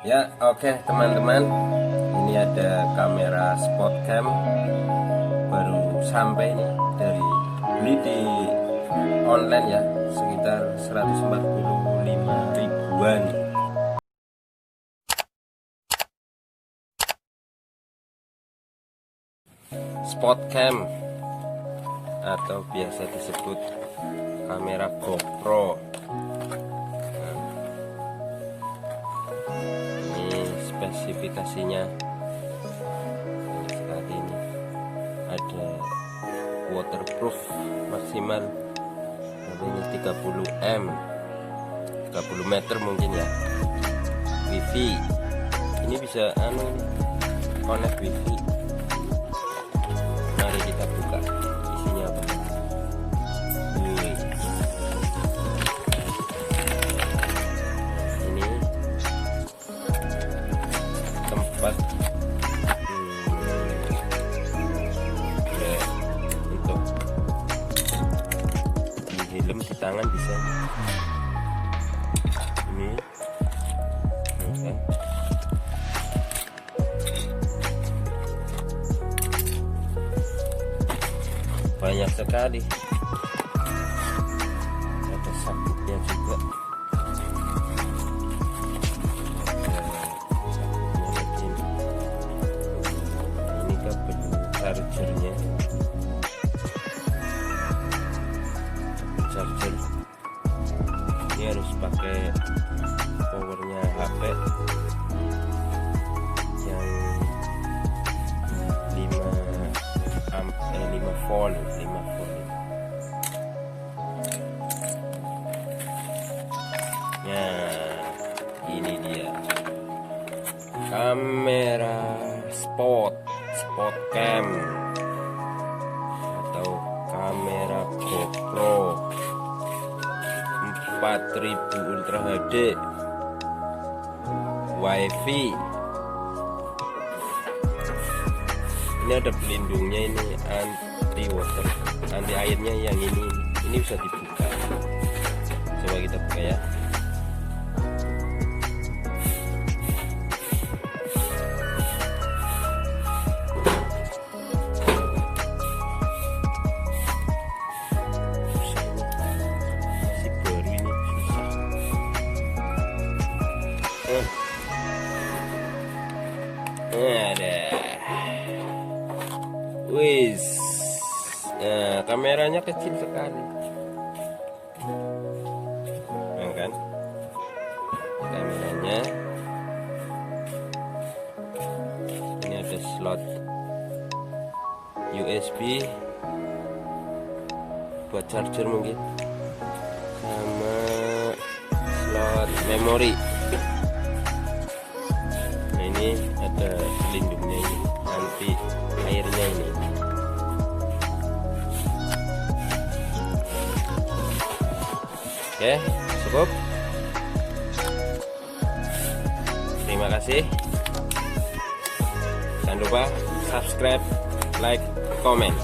Ya, oke teman-teman, ini ada kamera spot cam baru sampai nih, dari beli di online ya, sekitar 145 ribuan. Spot cam atau biasa disebut kamera GoPro. Spesifikasinya ini seperti ini, ada waterproof maksimal ini 30 meter mungkin ya. Wifi ini bisa connect wifi. Mari kita buka isinya apa. Tempat untuk di helm, di tangan bisa ini, okay. Banyak sekali, ada sabuknya juga. Chargernya, charger ini harus pakai powernya HP yang 5 volt. Nah, ini dia kamera spot cam atau kamera GoPro 4000 Ultra HD Wifi. Ini ada pelindungnya, ini anti water, anti airnya. Yang ini bisa dibuka. Coba kita buka ya. Ada, wis, nah, kameranya kecil sekali, nah, kan? Kameranya ini ada slot USB buat charger mungkin, sama slot memori. Ini ada pelindungnya, ini anti airnya ini. Oke, cukup. Terima kasih. Jangan lupa subscribe, like, komen.